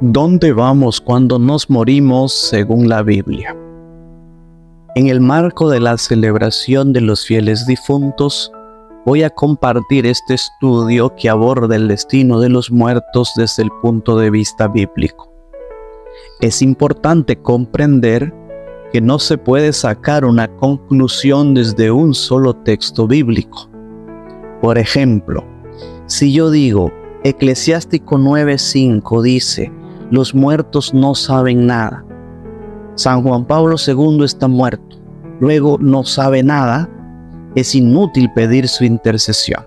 ¿Dónde vamos cuando nos morimos según la Biblia? En el marco de la celebración de los fieles difuntos, voy a compartir este estudio que aborda el destino de los muertos desde el punto de vista bíblico. Es importante comprender que no se puede sacar una conclusión desde un solo texto bíblico. Por ejemplo, si yo digo, Eclesiástico 9:5 dice, los muertos no saben nada. San Juan Pablo II está muerto, luego no sabe nada, es inútil pedir su intercesión.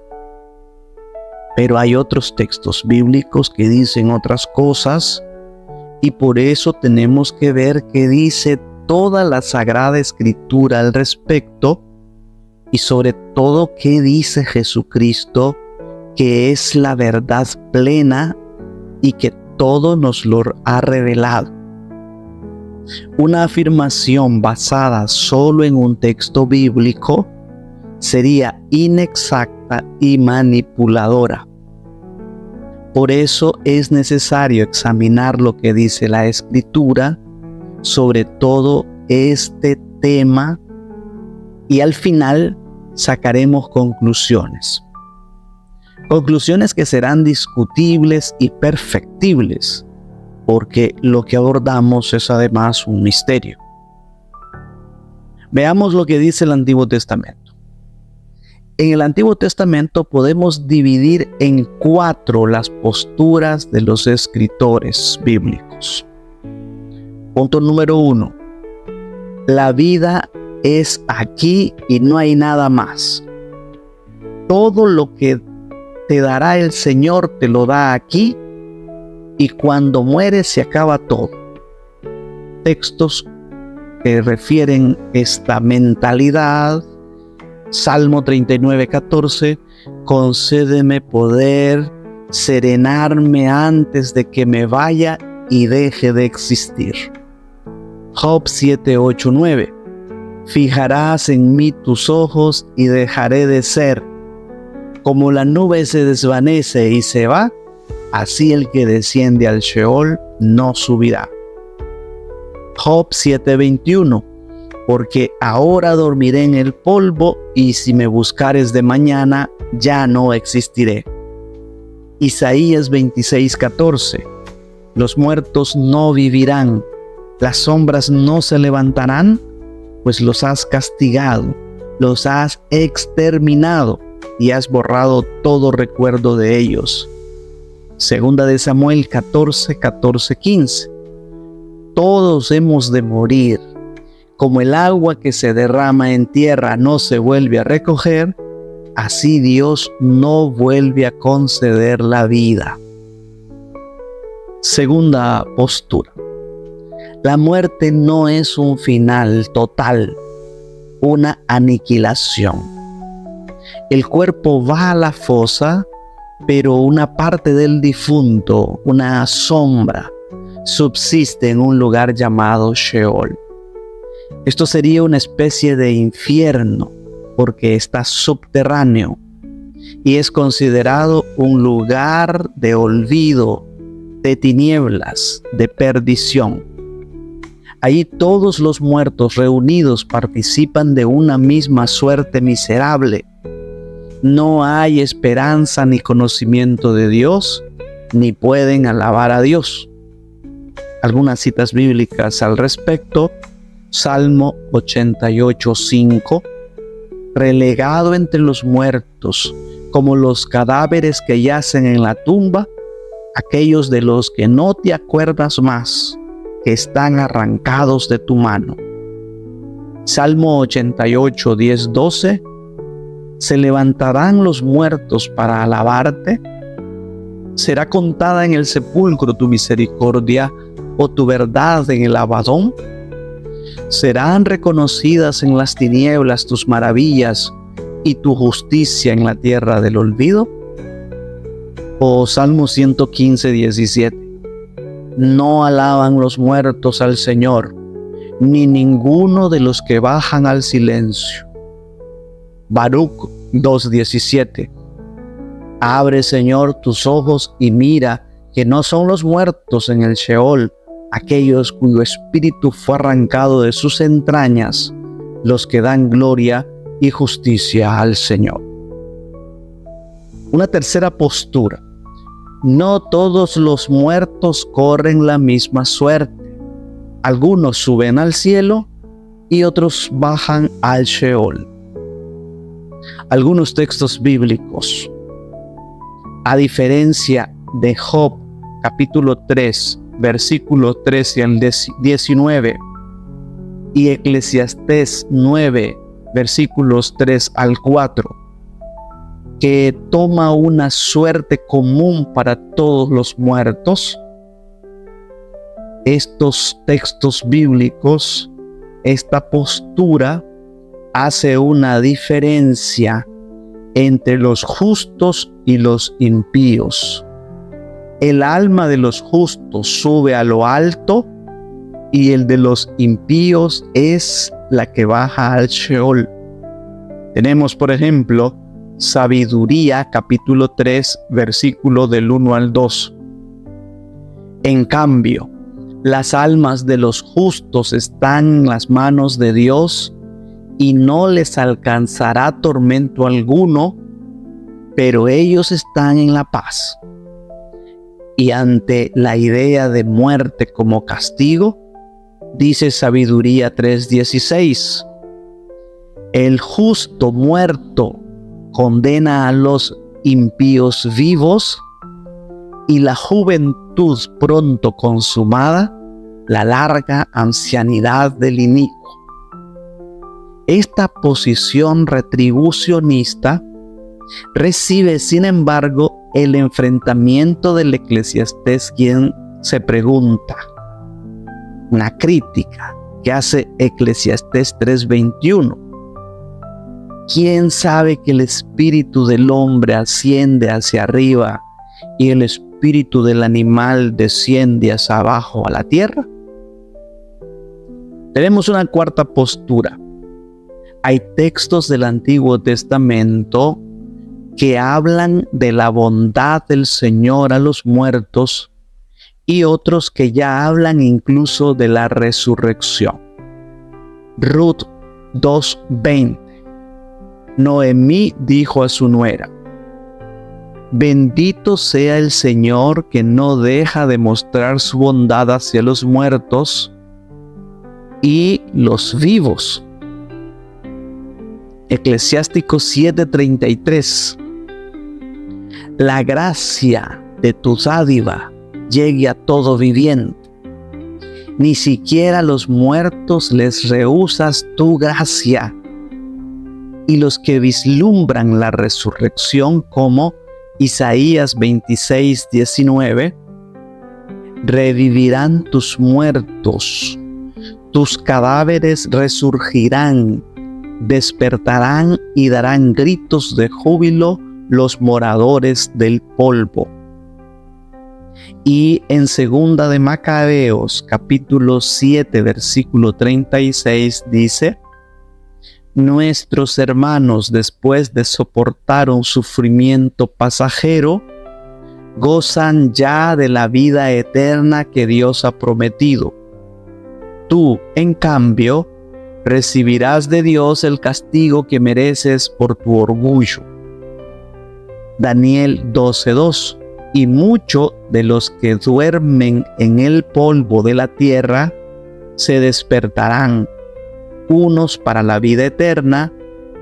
Pero hay otros textos bíblicos que dicen otras cosas y por eso tenemos que ver qué dice toda la Sagrada Escritura al respecto y sobre todo qué dice Jesucristo, que es la verdad plena y que todo nos lo ha revelado. Una afirmación basada solo en un texto bíblico sería inexacta y manipuladora. Por eso es necesario examinar lo que dice la Escritura sobre todo este tema y al final sacaremos conclusiones. Conclusiones que serán discutibles y perfectibles, porque lo que abordamos es además un misterio. Veamos lo que dice el Antiguo Testamento. En el Antiguo Testamento podemos dividir en 4 las posturas de los escritores bíblicos. Punto número 1. La vida es aquí y no hay nada más. Todo lo que te dará el Señor te lo da aquí y cuando mueres se acaba todo. Textos que refieren esta mentalidad. Salmo 39:14, concédeme poder serenarme antes de que me vaya y deje de existir. Job 7:8-9, fijarás en mí tus ojos y dejaré de ser. Como la nube se desvanece y se va, así el que desciende al Sheol no subirá. Job 7:21, porque ahora dormiré en el polvo y si me buscares de mañana ya no existiré. Isaías 26:14, los muertos no vivirán, las sombras no se levantarán, pues los has castigado, los has exterminado y has borrado todo recuerdo de ellos. Segunda de Samuel 14:15. Todos hemos de morir. Como el agua que se derrama en tierra no se vuelve a recoger, así Dios no vuelve a conceder la vida. Segunda postura. La muerte no es un final total, una aniquilación. El cuerpo va a la fosa, pero una parte del difunto, una sombra, subsiste en un lugar llamado Sheol. Esto sería una especie de infierno, porque está subterráneo y es considerado un lugar de olvido, de tinieblas, de perdición. Allí todos los muertos reunidos participan de una misma suerte miserable. No hay esperanza ni conocimiento de Dios, ni pueden alabar a Dios. Algunas citas bíblicas al respecto. Salmo 88:5, relegado entre los muertos, como los cadáveres que yacen en la tumba, aquellos de los que no te acuerdas más, que están arrancados de tu mano. Salmo 88:10-12, ¿se levantarán los muertos para alabarte? ¿Será contada en el sepulcro tu misericordia o tu verdad en el Abadón? ¿Serán reconocidas en las tinieblas tus maravillas y tu justicia en la tierra del olvido? O Salmo 115:17, no alaban los muertos al Señor, ni ninguno de los que bajan al silencio. Baruch 2:17, abre, Señor, tus ojos y mira que no son los muertos en el Sheol, aquellos cuyo espíritu fue arrancado de sus entrañas, los que dan gloria y justicia al Señor. Una tercera postura: no todos los muertos corren la misma suerte. Algunos suben al cielo y otros bajan al Sheol. Algunos textos bíblicos, a diferencia de Job, capítulo 3, versículo 13 al 19, y Eclesiastés 9, versículos 3 al 4, que toma una suerte común para todos los muertos, estos textos bíblicos, esta postura hace una diferencia entre los justos y los impíos. El alma de los justos sube a lo alto y el de los impíos es la que baja al Sheol. Tenemos, por ejemplo, Sabiduría, capítulo 3, versículo del 1 al 2. En cambio, las almas de los justos están en las manos de Dios y no les alcanzará tormento alguno, pero ellos están en la paz. Y ante la idea de muerte como castigo, dice Sabiduría 3:16, el justo muerto condena a los impíos vivos, y la juventud pronto consumada, la larga ancianidad del inicuo. Esta posición retribucionista recibe, sin embargo, el enfrentamiento del Eclesiastés, quien se pregunta, una crítica que hace Eclesiastés 3:21. ¿Quién sabe que el espíritu del hombre asciende hacia arriba y el espíritu del animal desciende hacia abajo a la tierra? Tenemos una cuarta postura. Hay textos del Antiguo Testamento que hablan de la bondad del Señor a los muertos y otros que ya hablan incluso de la resurrección. Ruth 2:20. Noemí dijo a su nuera: bendito sea el Señor que no deja de mostrar su bondad hacia los muertos y los vivos. Eclesiásticos 7:33. La gracia de tu dádiva llegue a todo viviente. Ni siquiera a los muertos les rehusas tu gracia. Y los que vislumbran la resurrección, como Isaías 26:19, revivirán tus muertos, tus cadáveres resurgirán, despertarán y darán gritos de júbilo los moradores del polvo. Y en segunda de Macabeos, capítulo 7, versículo 36, dice: nuestros hermanos, después de soportar un sufrimiento pasajero, gozan ya de la vida eterna que Dios ha prometido. Tú, en cambio, recibirás de Dios el castigo que mereces por tu orgullo. Daniel 12:2. Y muchos de los que duermen en el polvo de la tierra se despertarán, unos para la vida eterna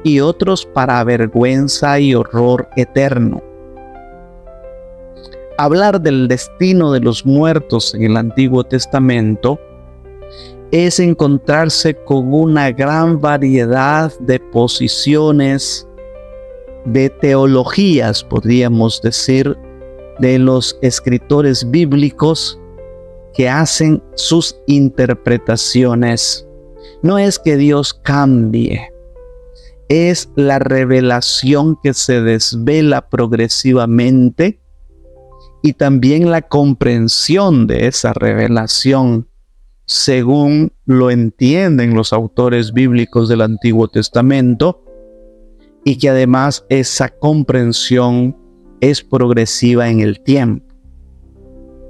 y otros para vergüenza y horror eterno. Hablar del destino de los muertos en el Antiguo Testamento es encontrarse con una gran variedad de posiciones, de teologías, podríamos decir, de los escritores bíblicos que hacen sus interpretaciones. No es que Dios cambie, es la revelación que se desvela progresivamente y también la comprensión de esa revelación según lo entienden los autores bíblicos del Antiguo Testamento, y que además esa comprensión es progresiva en el tiempo.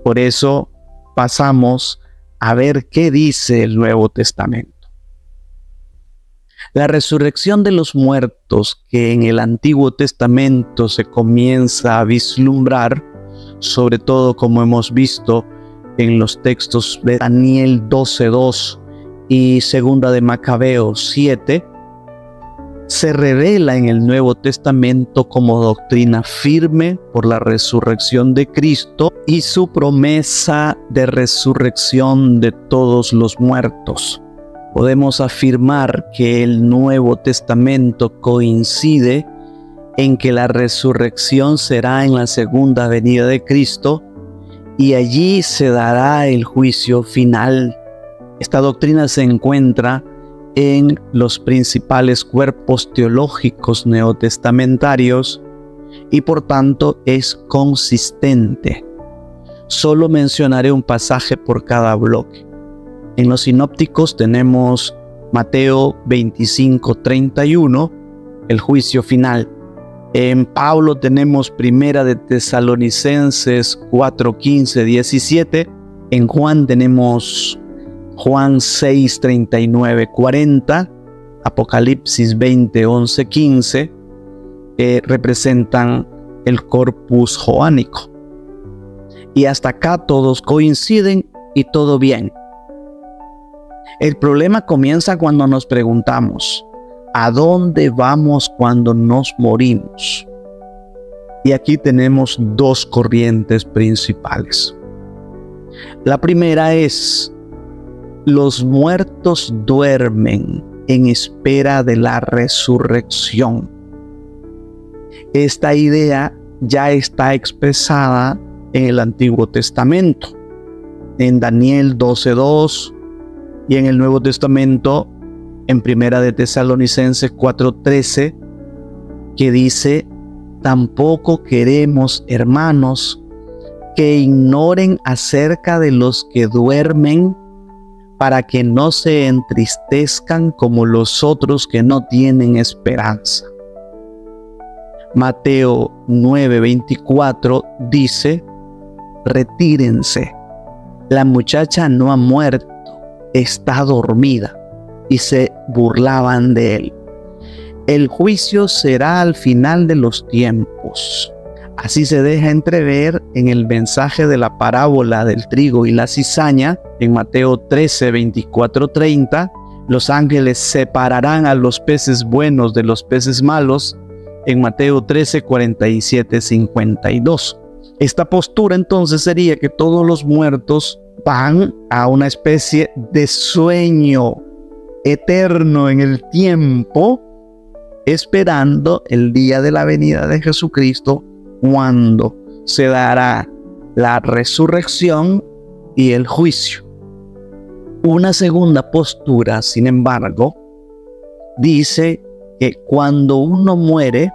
Por eso pasamos a ver qué dice el Nuevo Testamento. La resurrección de los muertos que en el Antiguo Testamento se comienza a vislumbrar, sobre todo como hemos visto en los textos de Daniel 12:2 y segunda de Macabeos 7, se revela en el Nuevo Testamento como doctrina firme por la resurrección de Cristo y su promesa de resurrección de todos los muertos. Podemos afirmar que el Nuevo Testamento coincide en que la resurrección será en la segunda venida de Cristo y allí se dará el juicio final. Esta doctrina se encuentra en los principales cuerpos teológicos neotestamentarios y por tanto es consistente. Solo mencionaré un pasaje por cada bloque. En los sinópticos tenemos Mateo 25:31, el juicio final. En Pablo tenemos Primera de Tesalonicenses 4:15-17. En Juan tenemos Juan 6:39-40, Apocalipsis 20:11-15, representan el corpus joánico. Y hasta acá todos coinciden y todo bien. El problema comienza cuando nos preguntamos, ¿a dónde vamos cuando nos morimos? Y aquí tenemos dos corrientes principales. La primera es: los muertos duermen en espera de la resurrección. Esta idea ya está expresada en el Antiguo Testamento, en Daniel 12:2 y en el Nuevo Testamento en Primera de Tesalonicenses 4:13, que dice: tampoco queremos, hermanos, que ignoren acerca de los que duermen, para que no se entristezcan como los otros que no tienen esperanza. Mateo 9:24 dice: retírense, la muchacha no ha muerto, está dormida. Y se burlaban de él. El juicio será al final de los tiempos. Así se deja entrever en el mensaje de la parábola del trigo y la cizaña, en Mateo 13:24-30. Los ángeles separarán a los peces buenos de los peces malos, en Mateo 13:47-52. Esta postura entonces sería que todos los muertos van a una especie de sueño eterno en el tiempo, esperando el día de la venida de Jesucristo, cuando se dará la resurrección y el juicio. Una segunda postura, sin embargo, dice que cuando uno muere,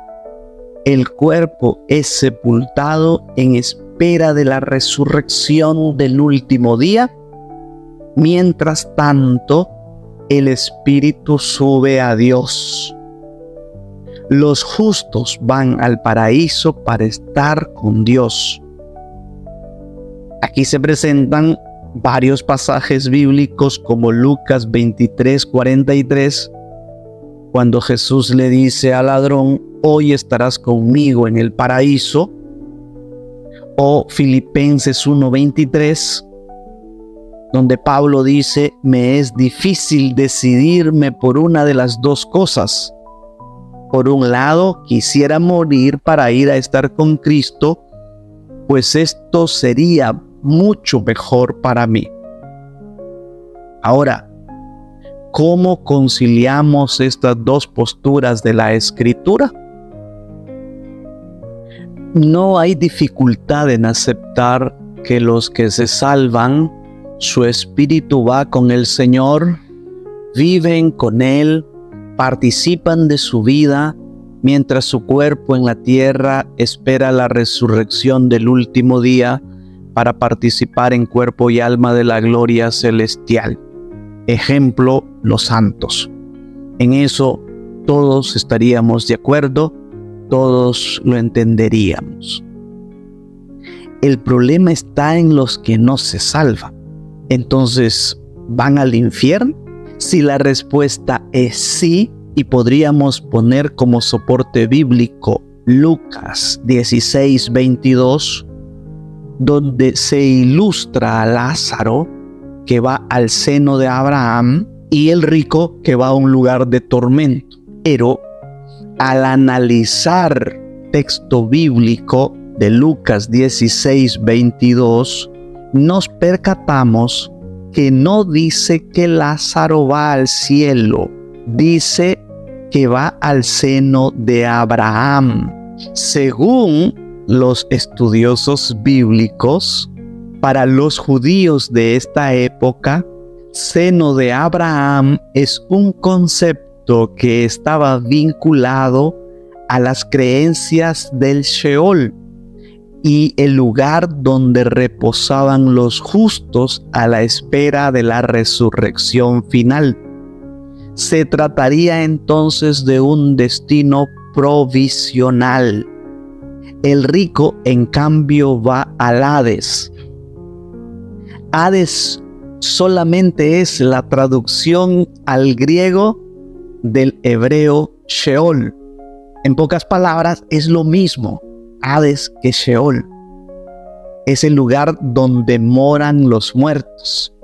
el cuerpo es sepultado en espera de la resurrección del último día. Mientras tanto, el espíritu sube a Dios. Los justos van al paraíso para estar con Dios. Aquí se presentan varios pasajes bíblicos como Lucas 23:43, cuando Jesús le dice al ladrón: hoy estarás conmigo en el paraíso, o Filipenses 1:23, donde Pablo dice: me es difícil decidirme por una de las dos cosas. Por un lado, quisiera morir para ir a estar con Cristo, pues esto sería mucho mejor para mí. Ahora, ¿cómo conciliamos estas dos posturas de la Escritura? No hay dificultad en aceptar que los que se salvan, su espíritu va con el Señor, viven con Él, participan de su vida, mientras su cuerpo en la tierra espera la resurrección del último día para participar en cuerpo y alma de la gloria celestial. Ejemplo, los santos. En eso todos estaríamos de acuerdo, todos lo entenderíamos. El problema está en los que no se salvan. Entonces, ¿van al infierno? Si la respuesta es sí, y podríamos poner como soporte bíblico Lucas 16:22, donde se ilustra a Lázaro que va al seno de Abraham y el rico que va a un lugar de tormento. Pero al analizar texto bíblico de Lucas 16:22, nos percatamos que no dice que Lázaro va al cielo, dice que va al seno de Abraham. Según los estudiosos bíblicos, para los judíos de esta época, seno de Abraham es un concepto que estaba vinculado a las creencias del Sheol y el lugar donde reposaban los justos a la espera de la resurrección final. Se trataría entonces de un destino provisional. El rico, en cambio, va al Hades. Hades solamente es la traducción al griego del hebreo Sheol. En pocas palabras, es lo mismo Hades que Sheol. Es el lugar donde moran los muertos.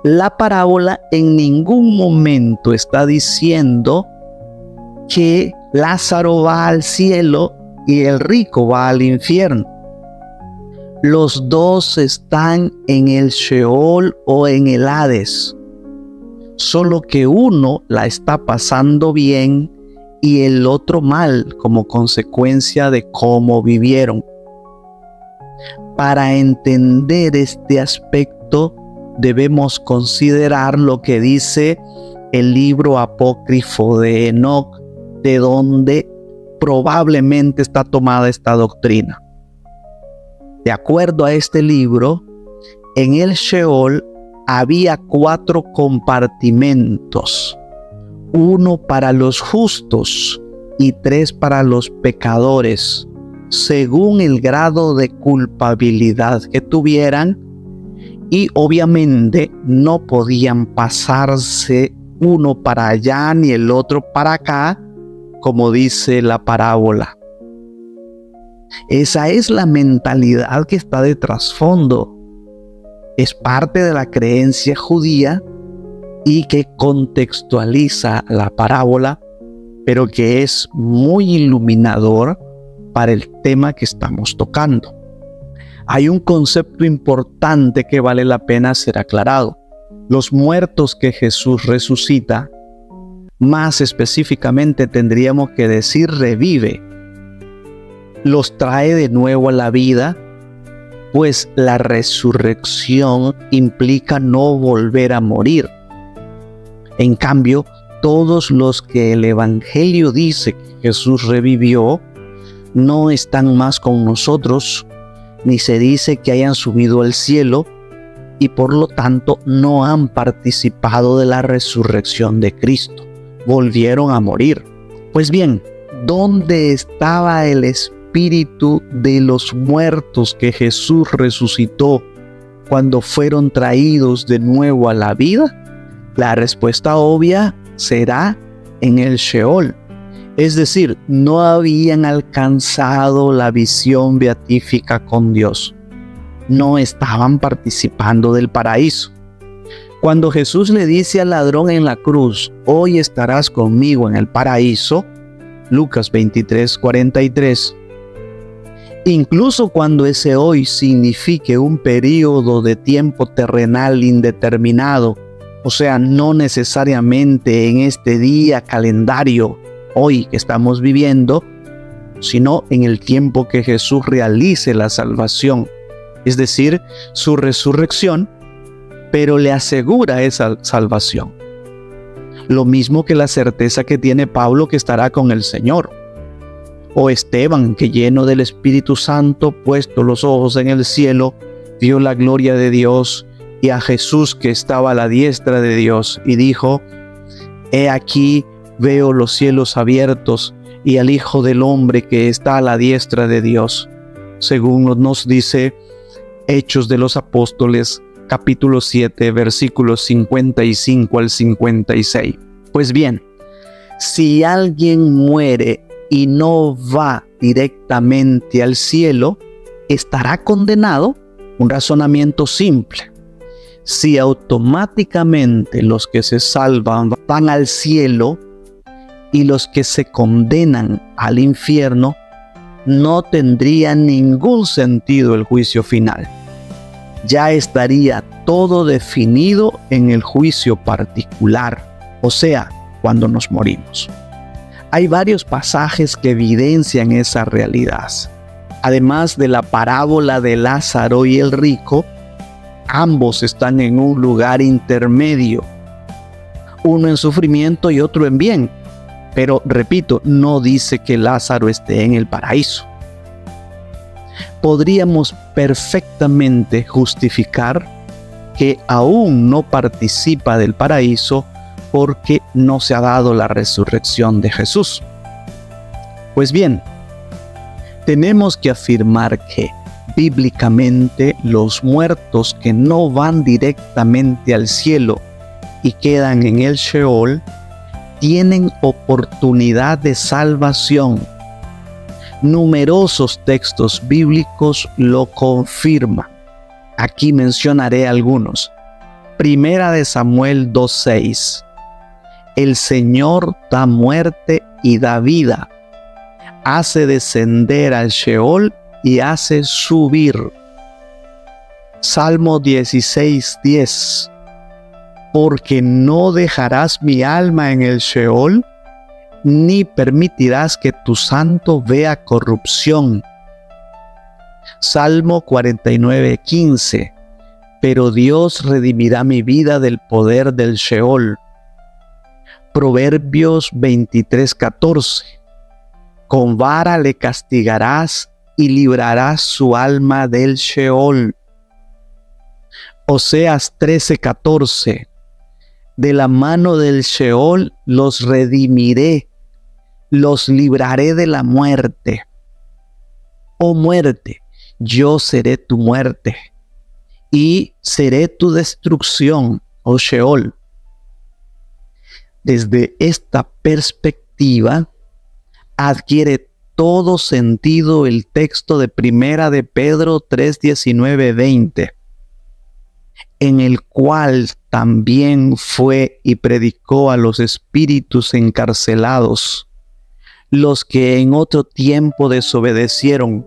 La parábola en ningún momento está diciendo que Lázaro va al cielo y el rico va al infierno. Los dos están en el Sheol o en el Hades, solo que uno la está pasando bien y el otro mal como consecuencia de cómo vivieron. Para entender este aspecto, debemos considerar lo que dice el libro apócrifo de Enoc, de donde probablemente está tomada esta doctrina. De acuerdo a este libro, en el Sheol había 4 compartimentos, 1 para los justos y 3 para los pecadores, según el grado de culpabilidad que tuvieran, y obviamente no podían pasarse uno para allá ni el otro para acá, como dice la parábola. Esa es la mentalidad que está de trasfondo. Es parte de la creencia judía y que contextualiza la parábola, pero que es muy iluminador para el tema que estamos tocando. Hay un concepto importante que vale la pena ser aclarado. Los muertos que Jesús resucita, más específicamente tendríamos que decir revive, los trae de nuevo a la vida, pues la resurrección implica no volver a morir. En cambio, todos los que el Evangelio dice que Jesús revivió, no están más con nosotros, ni se dice que hayan subido al cielo, y por lo tanto no han participado de la resurrección de Cristo. Volvieron a morir. Pues bien, ¿dónde estaba el espíritu de los muertos que Jesús resucitó cuando fueron traídos de nuevo a la vida? La respuesta obvia será en el Sheol. Es decir, no habían alcanzado la visión beatífica con Dios. No estaban participando del paraíso. Cuando Jesús le dice al ladrón en la cruz, hoy estarás conmigo en el paraíso, Lucas 23:43, incluso cuando ese hoy signifique un periodo de tiempo terrenal indeterminado, o sea, no necesariamente en este día calendario, hoy que estamos viviendo, sino en el tiempo que Jesús realice la salvación, es decir, su resurrección, pero le asegura esa salvación. Lo mismo que la certeza que tiene Pablo que estará con el Señor. O Esteban, que lleno del Espíritu Santo, puesto los ojos en el cielo, vio la gloria de Dios y a Jesús que estaba a la diestra de Dios y dijo, he aquí veo los cielos abiertos y al Hijo del Hombre que está a la diestra de Dios. según nos dice Hechos de los Apóstoles, capítulo 7, versículos 55 al 56. Pues bien, si alguien muere y no va directamente al cielo, ¿estará condenado? Un razonamiento simple. Si automáticamente los que se salvan van al cielo y los que se condenan al infierno, no tendría ningún sentido el juicio final. Ya estaría todo definido en el juicio particular, o sea, cuando nos morimos. Hay varios pasajes que evidencian esa realidad. Además de la parábola de Lázaro y el rico, ambos están en un lugar intermedio, uno en sufrimiento y otro en bien. Pero repito, no dice que Lázaro esté en el paraíso. Podríamos perfectamente justificar que aún no participa del paraíso porque no se ha dado la resurrección de Jesús. Pues bien, tenemos que afirmar que bíblicamente los muertos que no van directamente al cielo y quedan en el Sheol tienen oportunidad de salvación. Numerosos textos bíblicos lo confirman. Aquí mencionaré algunos. Primera de Samuel 2:6. El Señor da muerte y da vida. Hace descender al Sheol y hace subir. Salmo 16:10. Porque no dejarás mi alma en el Sheol, ni permitirás que tu santo vea corrupción. Salmo 49:15. Pero Dios redimirá mi vida del poder del Sheol. Proverbios 23:14. Con vara le castigarás y librarás su alma del Sheol. Oseas 13:14. De la mano del Sheol los redimiré, los libraré de la muerte. Oh muerte, yo seré tu muerte, y seré tu destrucción, oh Sheol. Desde esta perspectiva, adquiere todo sentido el texto de Primera de Pedro 3:19-20. En el cual también fue y predicó a los espíritus encarcelados, los que en otro tiempo desobedecieron,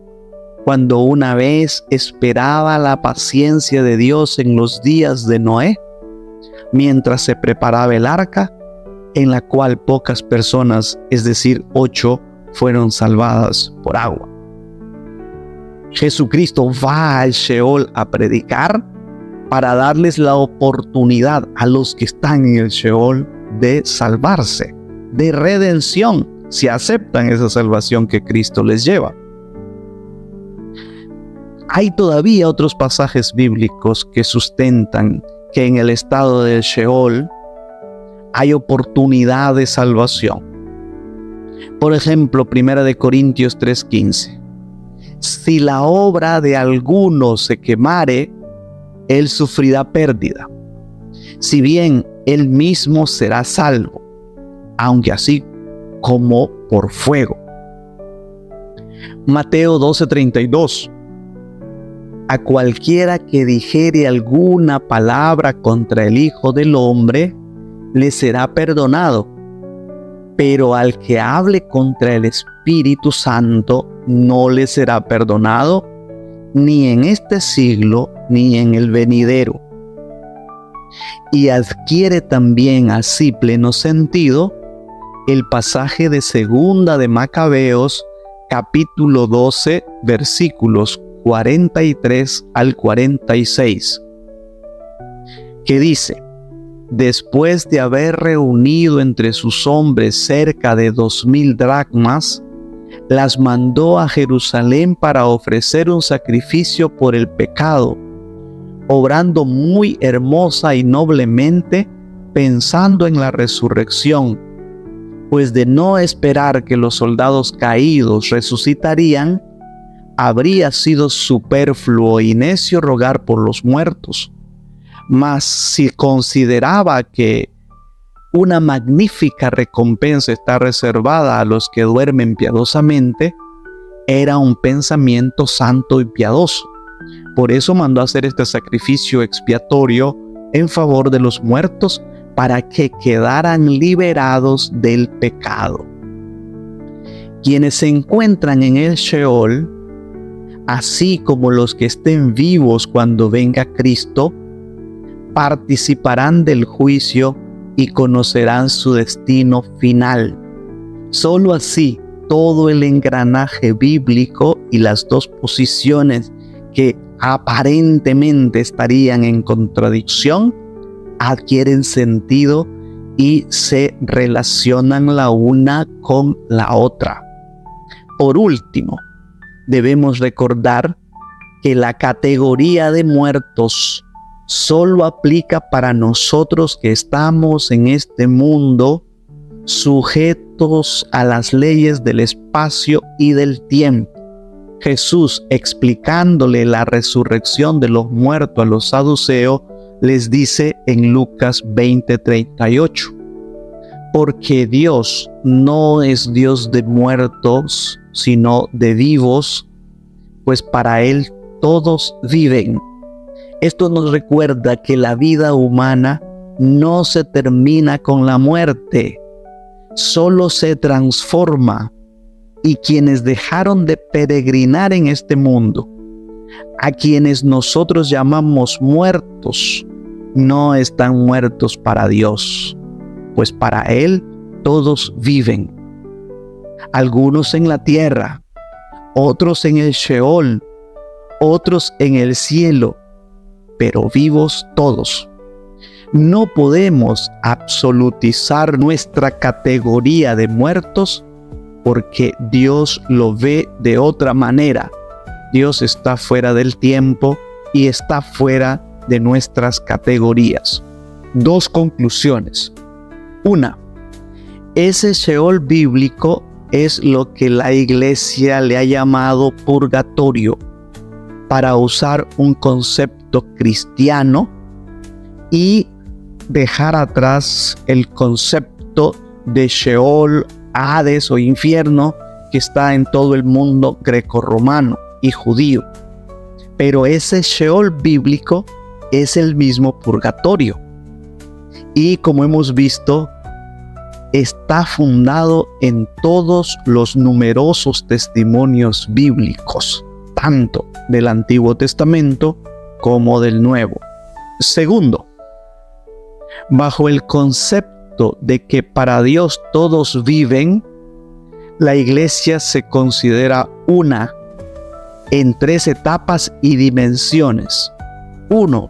cuando una vez esperaba la paciencia de Dios en los días de Noé, mientras se preparaba el arca, en la cual pocas personas, es decir, 8, fueron salvadas por agua. Jesucristo va al Sheol a predicar para darles la oportunidad a los que están en el Sheol de salvarse, de redención, si aceptan esa salvación que Cristo les lleva. Hay todavía otros pasajes bíblicos que sustentan que en el estado del Sheol hay oportunidad de salvación. Por ejemplo, 1 Corintios 3:15. Si la obra de alguno se quemare, él sufrirá pérdida, si bien él mismo será salvo, aunque así como por fuego. Mateo 12:32. A cualquiera que dijere alguna palabra contra el Hijo del Hombre, le será perdonado, pero al que hable contra el Espíritu Santo, no le será perdonado, ni en este siglo, ni en el venidero. Y adquiere también así pleno sentido el pasaje de Segunda de Macabeos, capítulo 12, versículos 43 al 46, que dice: después de haber reunido entre sus hombres cerca de 2,000 dracmas, las mandó a Jerusalén para ofrecer un sacrificio por el pecado, obrando muy hermosa y noblemente, pensando en la resurrección, pues de no esperar que los soldados caídos resucitarían, habría sido superfluo y necio rogar por los muertos. Mas si consideraba que una magnífica recompensa está reservada a los que duermen piadosamente, era un pensamiento santo y piadoso. Por eso mandó hacer este sacrificio expiatorio en favor de los muertos, para que quedaran liberados del pecado. Quienes se encuentran en el Sheol, así como los que estén vivos cuando venga Cristo, participarán del juicio y conocerán su destino final. Solo así, todo el engranaje bíblico y las dos posiciones que aparentemente estarían en contradicción adquieren sentido y se relacionan la una con la otra. Por último, debemos recordar que la categoría de muertos solo aplica para nosotros que estamos en este mundo sujetos a las leyes del espacio y del tiempo. Jesús, explicándole la resurrección de los muertos a los saduceos, les dice en Lucas 20:38, porque Dios no es Dios de muertos, sino de vivos, pues para Él todos viven. Esto nos recuerda que la vida humana no se termina con la muerte, solo se transforma, y quienes dejaron de peregrinar en este mundo, a quienes nosotros llamamos muertos, no están muertos para Dios, pues para Él todos viven. Algunos en la tierra, otros en el Sheol, otros en el cielo, pero vivos todos. No podemos absolutizar nuestra categoría de muertos porque Dios lo ve de otra manera. Dios está fuera del tiempo y está fuera de nuestras categorías. Dos conclusiones. Una, ese Sheol bíblico es lo que la Iglesia le ha llamado purgatorio, para usar un concepto cristiano y dejar atrás el concepto de Sheol, Hades o infierno que está en todo el mundo grecorromano y judío. Pero ese Sheol bíblico es el mismo purgatorio. Y como hemos visto, está fundado en todos los numerosos testimonios bíblicos, tanto del Antiguo Testamento como del Nuevo. Segundo, bajo el concepto de que para Dios todos viven, la Iglesia se considera una en tres etapas y dimensiones. Uno,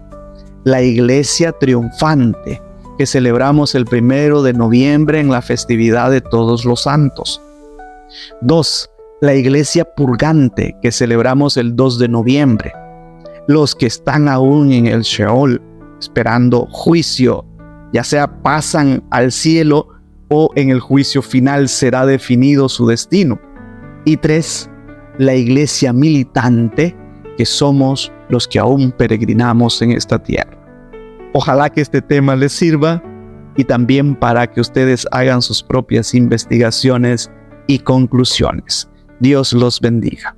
la Iglesia triunfante, que celebramos el 1 de noviembre en la festividad de Todos los Santos. 2, la Iglesia purgante, que celebramos el 2 de noviembre. Los que están aún en el Sheol, esperando juicio, ya sea pasan al cielo o en el juicio final será definido su destino. Y 3, la Iglesia militante, que somos los que aún peregrinamos en esta tierra. Ojalá que este tema les sirva y también para que ustedes hagan sus propias investigaciones y conclusiones. Dios los bendiga.